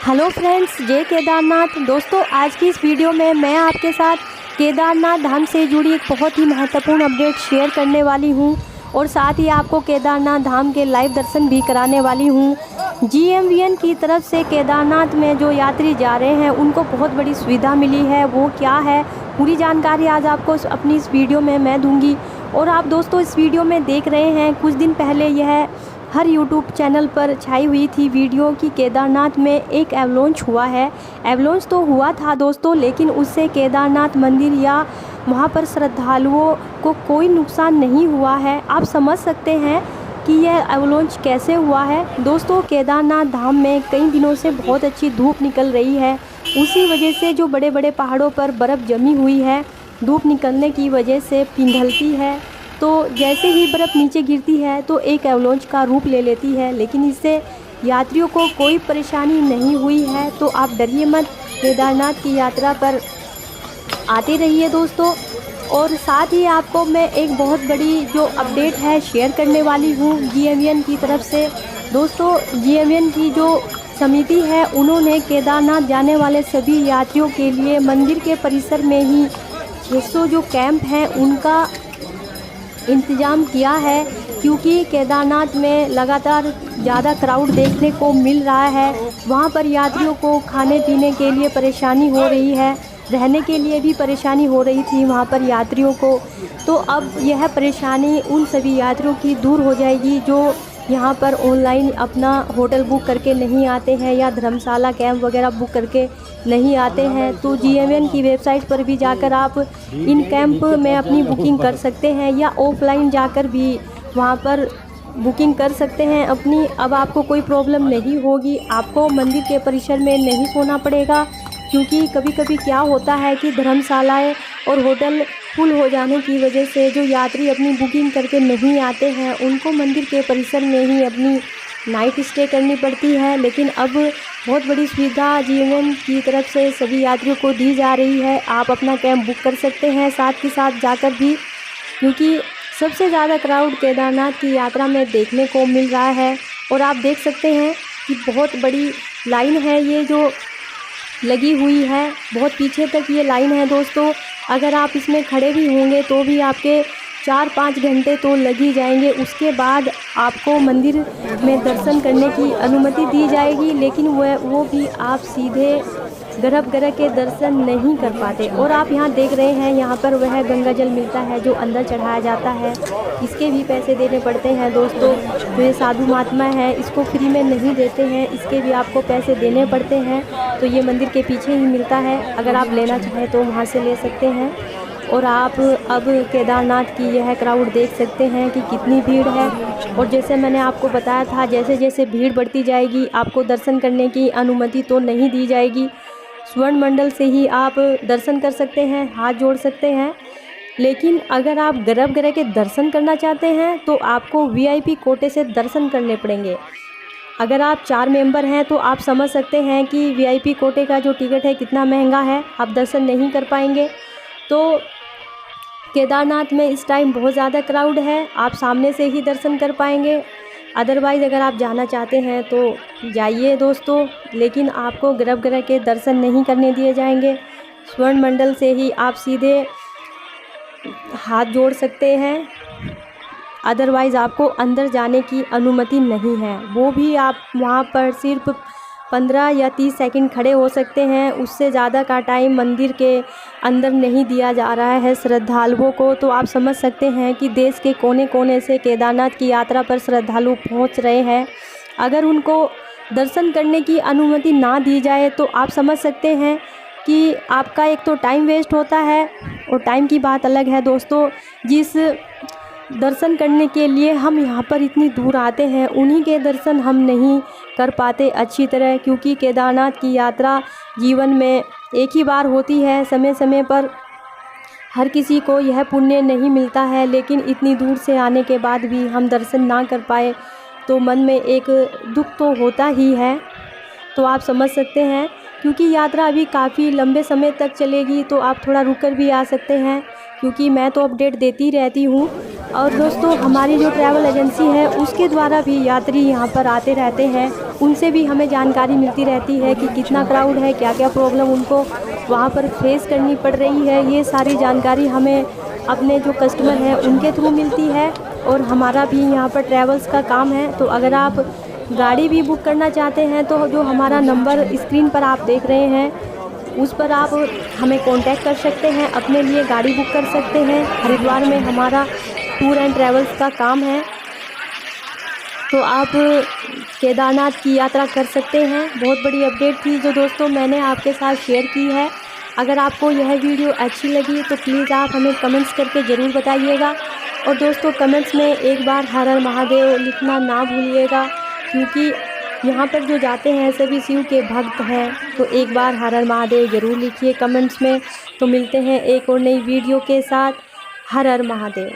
Hello friends, जय केदारनाथ। दोस्तों, आज की इस वीडियो में मैं आपके साथ केदारनाथ धाम से जुड़ी एक बहुत ही महत्वपूर्ण अपडेट शेयर करने वाली हूं और साथ ही आपको केदारनाथ धाम के लाइव दर्शन भी कराने वाली हूं। GMVN की तरफ से केदारनाथ में जो यात्री जा रहे हैं उनको बहुत बड़ी सुविधा मिली है। वो क्या है, पूरी जानकारी आज आपको अपनी इस वीडियो में मैं दूंगी। और आप दोस्तों इस वीडियो में देख रहे हैं, कुछ दिन पहले यह हर यूट्यूब चैनल पर छाई हुई थी वीडियो कि केदारनाथ में एक एवलांच हुआ है। एवलांच तो हुआ था दोस्तों, लेकिन उससे केदारनाथ मंदिर या वहाँ पर श्रद्धालुओं को कोई नुकसान नहीं हुआ है। आप समझ सकते हैं कि यह एवलांच कैसे हुआ है। दोस्तों, केदारनाथ धाम में कई दिनों से बहुत अच्छी धूप निकल रही है। उसी वजह से जो बड़े बड़े पहाड़ों पर बर्फ़ जमी हुई है, धूप निकलने की वजह से पिघलती है। तो जैसे ही बर्फ़ नीचे गिरती है तो एक एवलांच का रूप ले लेती है, लेकिन इससे यात्रियों को कोई परेशानी नहीं हुई है। तो आप डरिए मत, केदारनाथ की यात्रा पर आते रहिए दोस्तों। और साथ ही आपको मैं एक बहुत बड़ी जो अपडेट है शेयर करने वाली हूँ GMVN की तरफ से। दोस्तों, GMVN की जो समिति है उन्होंने केदारनाथ जाने वाले सभी यात्रियों के लिए मंदिर के परिसर में ही 600 जो कैंप हैं उनका इंतज़ाम किया है, क्योंकि केदारनाथ में लगातार ज़्यादा क्राउड देखने को मिल रहा है। वहाँ पर यात्रियों को खाने पीने के लिए परेशानी हो रही है, रहने के लिए भी परेशानी हो रही थी वहाँ पर यात्रियों को। तो अब यह परेशानी उन सभी यात्रियों की दूर हो जाएगी जो यहाँ पर ऑनलाइन अपना होटल बुक करके नहीं आते हैं या धर्मशाला कैंप वगैरह बुक करके नहीं आते हैं। तो GMVN की वेबसाइट पर भी जाकर आप इन कैंप में अपनी बुकिंग कर सकते हैं या ऑफलाइन जाकर भी वहाँ पर बुकिंग कर सकते हैं अपनी। अब आपको कोई प्रॉब्लम नहीं होगी, आपको मंदिर के परिसर में नहीं सोना पड़ेगा, क्योंकि कभी कभी क्या होता है कि धर्मशालाएँ और होटल फुल हो जाने की वजह से जो यात्री अपनी बुकिंग करके नहीं आते हैं उनको मंदिर के परिसर में ही अपनी नाइट स्टे करनी पड़ती है। लेकिन अब बहुत बड़ी सुविधा GMVN की तरफ से सभी यात्रियों को दी जा रही है। आप अपना कैंप बुक कर सकते हैं साथ के साथ जाकर भी, क्योंकि सबसे ज़्यादा क्राउड केदारनाथ की यात्रा में देखने को मिल रहा है। और आप देख सकते हैं कि बहुत बड़ी लाइन है ये जो लगी हुई है, बहुत पीछे तक ये लाइन है दोस्तों। अगर आप इसमें खड़े भी होंगे तो भी आपके 4-5 घंटे तो लग ही जाएंगे। उसके बाद आपको मंदिर में दर्शन करने की अनुमति दी जाएगी, लेकिन वो भी आप सीधे गर्भगृह के दर्शन नहीं कर पाते। और आप यहाँ देख रहे हैं, यहाँ पर वह गंगा जल मिलता है जो अंदर चढ़ाया जाता है, इसके भी पैसे देने पड़ते हैं दोस्तों। तो ये साधु महात्मा है, इसको फ्री में नहीं देते हैं, इसके भी आपको पैसे देने पड़ते हैं। तो ये मंदिर के पीछे ही मिलता है, अगर आप लेना चाहें तो वहाँ से ले सकते हैं। और आप अब केदारनाथ की यह क्राउड देख सकते हैं कि कितनी भीड़ है। और जैसे मैंने आपको बताया था, जैसे जैसे भीड़ बढ़ती जाएगी आपको दर्शन करने की अनुमति तो नहीं दी जाएगी। स्वर्ण मंडल से ही आप दर्शन कर सकते हैं, हाथ जोड़ सकते हैं। लेकिन अगर आप गर्भगृह के दर्शन करना चाहते हैं तो आपको VIP कोटे से दर्शन करने पड़ेंगे। अगर आप 4 मेंबर हैं तो आप समझ सकते हैं कि VIP कोटे का जो टिकट है कितना महंगा है, आप दर्शन नहीं कर पाएंगे। तो केदारनाथ में इस टाइम बहुत ज़्यादा क्राउड है, आप सामने से ही दर्शन कर पाएंगे। अदरवाइज़ अगर आप जाना चाहते हैं तो जाइए दोस्तों, लेकिन आपको गर्भगृह के दर्शन नहीं करने दिए जाएंगे। स्वर्ण मंडल से ही आप सीधे हाथ जोड़ सकते हैं, अदरवाइज़ आपको अंदर जाने की अनुमति नहीं है। वो भी आप वहाँ पर सिर्फ 15 या 30 सेकंड खड़े हो सकते हैं, उससे ज़्यादा का टाइम मंदिर के अंदर नहीं दिया जा रहा है श्रद्धालुओं को। तो आप समझ सकते हैं कि देश के कोने कोने से केदारनाथ की यात्रा पर श्रद्धालु पहुंच रहे हैं। अगर उनको दर्शन करने की अनुमति ना दी जाए तो आप समझ सकते हैं कि आपका एक तो टाइम वेस्ट होता है, और टाइम की बात अलग है दोस्तों। जिस दर्शन करने के लिए हम यहाँ पर इतनी दूर आते हैं उन्हीं के दर्शन हम नहीं कर पाते अच्छी तरह, क्योंकि केदारनाथ की यात्रा जीवन में एक ही बार होती है। समय समय पर हर किसी को यह पुण्य नहीं मिलता है, लेकिन इतनी दूर से आने के बाद भी हम दर्शन ना कर पाए तो मन में एक दुख तो होता ही है। तो आप समझ सकते हैं, क्योंकि यात्रा अभी काफ़ी लंबे समय तक चलेगी तो आप थोड़ा रुक कर भी आ सकते हैं। क्योंकि मैं तो अपडेट देती रहती हूँ। और दोस्तों हमारी जो ट्रैवल एजेंसी है उसके द्वारा भी यात्री यहाँ पर आते रहते हैं, उनसे भी हमें जानकारी मिलती रहती है कि कितना क्राउड है, क्या क्या प्रॉब्लम उनको वहाँ पर फेस करनी पड़ रही है। ये सारी जानकारी हमें अपने जो कस्टमर हैं उनके थ्रू मिलती है। और हमारा भी यहाँ पर ट्रैवल्स का काम है। तो अगर आप गाड़ी भी बुक करना चाहते हैं तो जो हमारा नंबर स्क्रीन पर आप देख रहे हैं उस पर आप हमें कांटेक्ट कर सकते हैं, अपने लिए गाड़ी बुक कर सकते हैं। हरिद्वार में हमारा टूर एंड ट्रैवल्स का काम है, तो आप केदारनाथ की यात्रा कर सकते हैं। बहुत बड़ी अपडेट थी जो दोस्तों मैंने आपके साथ शेयर की है। अगर आपको यह वीडियो अच्छी लगी तो प्लीज़ आप हमें कमेंट्स करके ज़रूर बताइएगा। और दोस्तों कमेंट्स में एक बार हर हर महादेव लिखना ना भूलिएगा, क्योंकि यहाँ पर जो जाते हैं सभी शिव के भक्त हैं। तो एक बार हर हर महादेव ज़रूर लिखिए कमेंट्स में। तो मिलते हैं एक और नई वीडियो के साथ। हर हर महादेव।